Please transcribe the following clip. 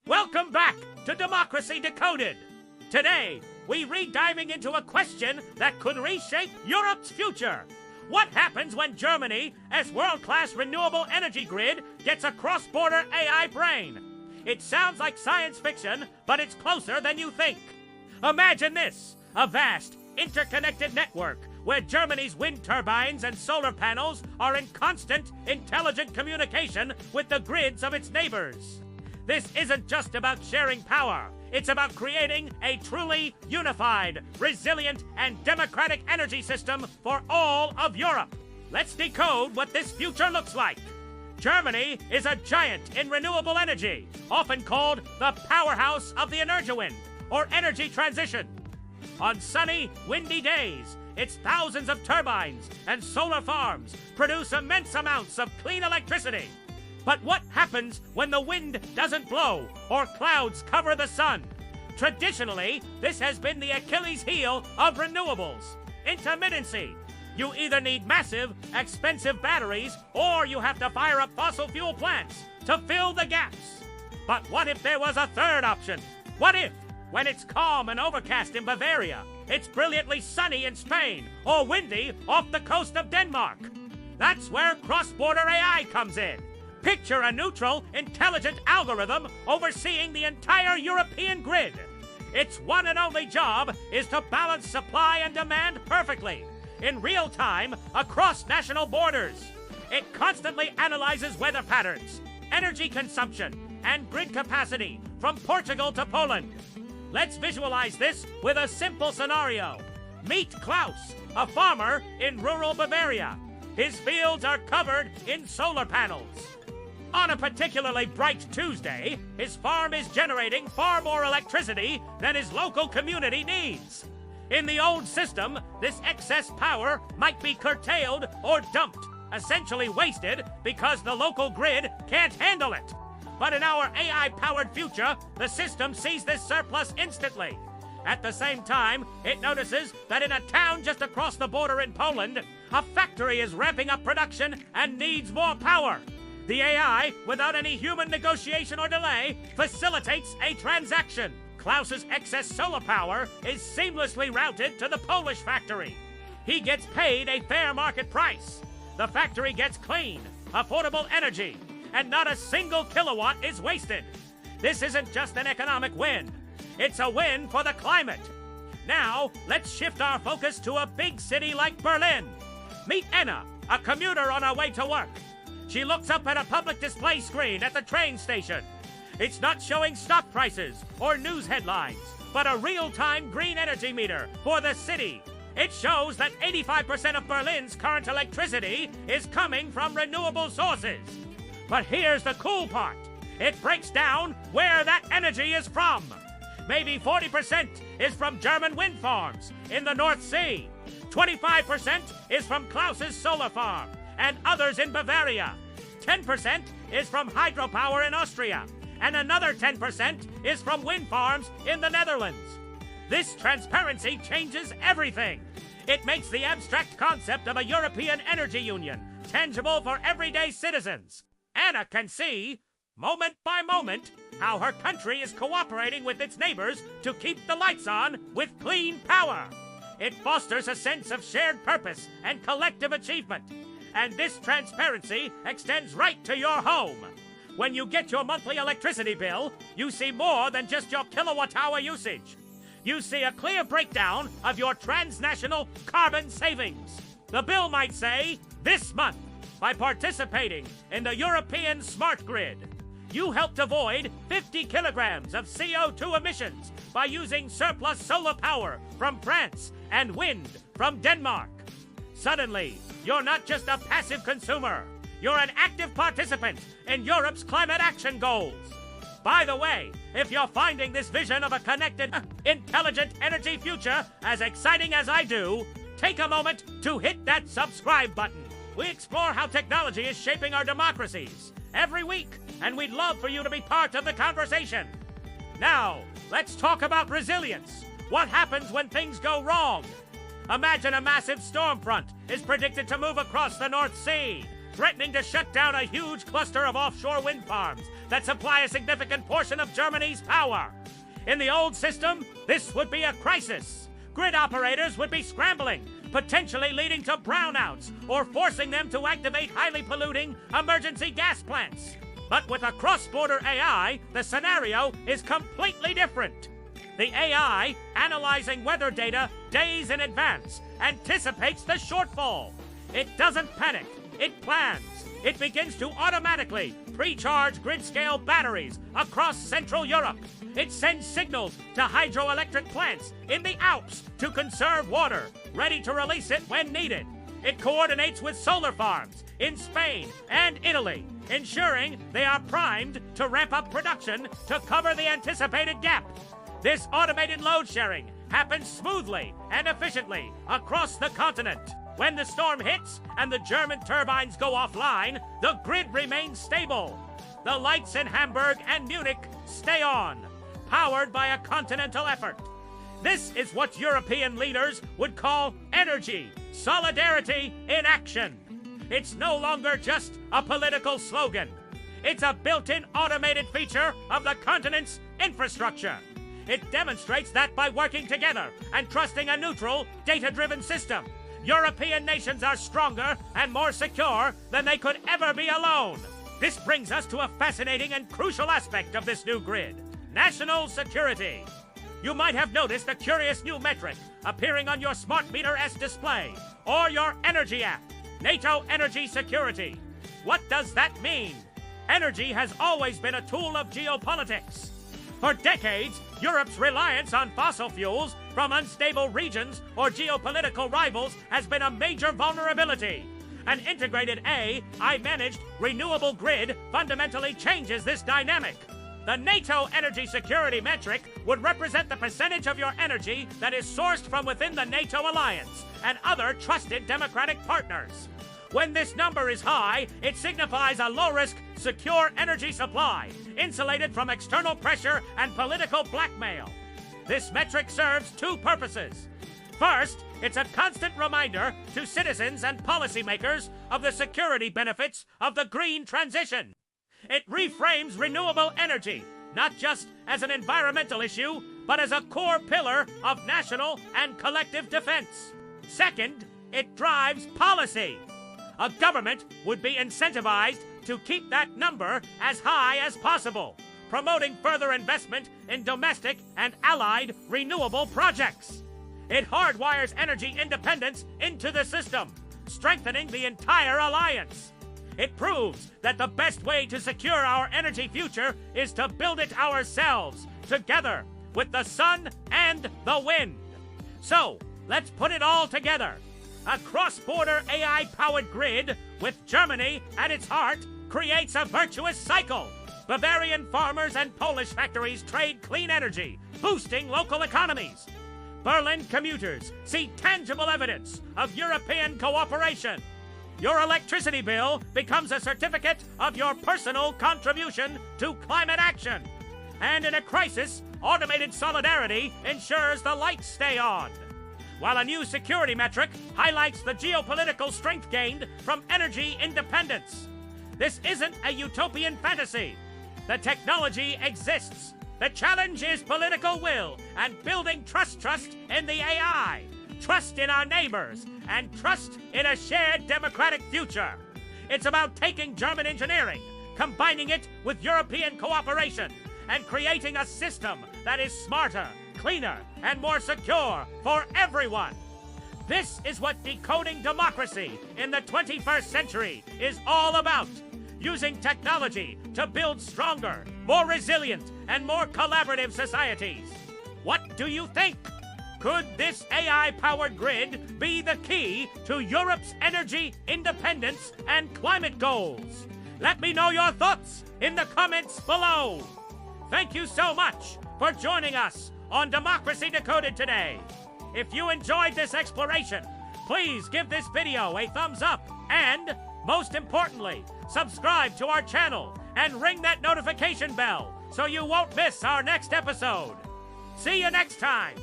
Welcome back to Democracy Decoded. Today, we re-diving into a question that could reshape Europe's future. What happens when Germany, as world-class renewable energy grid, gets a cross-border AI brain? It sounds like science fiction, but it's closer than you think. Imagine this, a vast, interconnected network where Germany's wind turbines and solar panels are in constant, intelligent communication with the grids of its neighbors. This isn't just about sharing power. It's about creating a truly unified, resilient, and democratic energy system for all of Europe. Let's decode what this future looks like. Germany is a giant in renewable energy, often called the powerhouse of the Energiewende, or energy transition. On sunny, windy days, its thousands of turbines and solar farms produce immense amounts of clean electricity. But what happens when the wind doesn't blow or clouds cover the sun? Traditionally, this has been the Achilles heel of renewables: intermittency. You either need massive, expensive batteries, or you have to fire up fossil fuel plants to fill the gaps. But what if there was a third option? What if, when it's calm and overcast in Bavaria, it's brilliantly sunny in Spain, or windy off the coast of Denmark? That's where cross-border AI comes in. Picture a neutral, intelligent algorithm overseeing the entire European grid. Its one and only job is to balance supply and demand perfectly, in real time, across national borders. It constantly analyzes weather patterns, energy consumption, and grid capacity from Portugal to Poland. Let's visualize this with a simple scenario. Meet Klaus, a farmer in rural Bavaria. His fields are covered in solar panels. On a particularly bright Tuesday, his farm is generating far more electricity than his local community needs. In the old system, this excess power might be curtailed or dumped, essentially wasted because the local grid can't handle it. But in our AI-powered future, the system sees this surplus instantly. At the same time, it notices that in a town just across the border in Poland, a factory is ramping up production and needs more power. The AI, without any human negotiation or delay, facilitates a transaction. Klaus's excess solar power is seamlessly routed to the Polish factory. He gets paid a fair market price. The factory gets clean, affordable energy, and not a single kilowatt is wasted. This isn't just an economic win. It's a win for the climate. Now, let's shift our focus to a big city like Berlin. Meet Anna, a commuter on her way to work. She looks up at a public display screen at the train station. It's not showing stock prices or news headlines, but a real-time green energy meter for the city. It shows that 85% of Berlin's current electricity is coming from renewable sources. But here's the cool part. It breaks down where that energy is from. Maybe 40% is from German wind farms in the North Sea. 25% is from Klaus's solar farm and others in Bavaria. 10% is from hydropower in Austria, and another 10% is from wind farms in the Netherlands. This transparency changes everything. It makes the abstract concept of a European energy union tangible for everyday citizens. Anna can see, moment by moment, how her country is cooperating with its neighbors to keep the lights on with clean power. It fosters a sense of shared purpose and collective achievement. And this transparency extends right to your home. When you get your monthly electricity bill, you see more than just your kilowatt-hour usage. You see a clear breakdown of your transnational carbon savings. The bill might say, this month, by participating in the European Smart Grid, you helped avoid 50 kilograms of CO2 emissions by using surplus solar power from France and wind from Denmark. Suddenly, you're not just a passive consumer. You're an active participant in Europe's climate action goals. By the way, if you're finding this vision of a connected, intelligent energy future as exciting as I do, take a moment to hit that subscribe button. We explore how technology is shaping our democracies every week, and we'd love for you to be part of the conversation. Now, let's talk about resilience. What happens when things go wrong? Imagine a massive storm front is predicted to move across the North Sea. threatening to shut down a huge cluster of offshore wind farms that supply a significant portion of Germany's power. In the old system, this would be a crisis. Grid operators would be scrambling, potentially leading to brownouts or forcing them to activate highly polluting emergency gas plants. But with a cross-border AI, the scenario is completely different. The AI, analyzing weather data days in advance, anticipates the shortfall. It doesn't panic. It plans. It begins to automatically pre-charge grid-scale batteries across Central Europe. It sends signals to hydroelectric plants in the Alps to conserve water, ready to release it when needed. It coordinates with solar farms in Spain and Italy, ensuring they are primed to ramp up production to cover the anticipated gap. This automated load sharing happens smoothly and efficiently across the continent. When the storm hits and the German turbines go offline, the grid remains stable. The lights in Hamburg and Munich stay on, powered by a continental effort. This is what European leaders would call energy solidarity in action. It's no longer just a political slogan. It's a built-in automated feature of the continent's infrastructure. It demonstrates that by working together and trusting a neutral, data-driven system, European nations are stronger and more secure than they could ever be alone. This brings us to a fascinating and crucial aspect of this new grid: national security. You might have noticed a curious new metric appearing on your smart meter S display or your energy app, NATO Energy Security. What does that mean? Energy has always been a tool of geopolitics. For decades, Europe's reliance on fossil fuels from unstable regions or geopolitical rivals has been a major vulnerability. An integrated AI-managed renewable grid fundamentally changes this dynamic. The NATO energy security metric would represent the percentage of your energy that is sourced from within the NATO alliance and other trusted democratic partners. When this number is high, it signifies a low-risk, secure energy supply, insulated from external pressure and political blackmail. This metric serves two purposes. First, it's a constant reminder to citizens and policymakers of the security benefits of the green transition. It reframes renewable energy, not just as an environmental issue, but as a core pillar of national and collective defense. Second, it drives policy. A government would be incentivized to keep that number as high as possible, promoting further investment in domestic and allied renewable projects. It hardwires energy independence into the system, strengthening the entire alliance. It proves that the best way to secure our energy future is to build it ourselves, together with the sun and the wind. So, let's put it all together. A cross-border AI-powered grid with Germany at its heart creates a virtuous cycle. Bavarian farmers and Polish factories trade clean energy, boosting local economies. Berlin commuters see tangible evidence of European cooperation. Your electricity bill becomes a certificate of your personal contribution to climate action. And in a crisis, automated solidarity ensures the lights stay on. While a new security metric highlights the geopolitical strength gained from energy independence. This isn't a utopian fantasy. The technology exists. The challenge is political will and building trust in the AI, trust in our neighbors, and trust in a shared democratic future. It's about taking German engineering, combining it with European cooperation, and creating a system that is smarter, cleaner, and more secure for everyone. This is what decoding democracy in the 21st century is all about. Using technology to build stronger, more resilient, and more collaborative societies. What do you think? Could this AI-powered grid be the key to Europe's energy independence and climate goals? Let me know your thoughts in the comments below. Thank you so much for joining us on Democracy Decoded today. If you enjoyed this exploration, please give this video a thumbs up and, most importantly, subscribe to our channel and ring that notification bell so you won't miss our next episode. See you next time.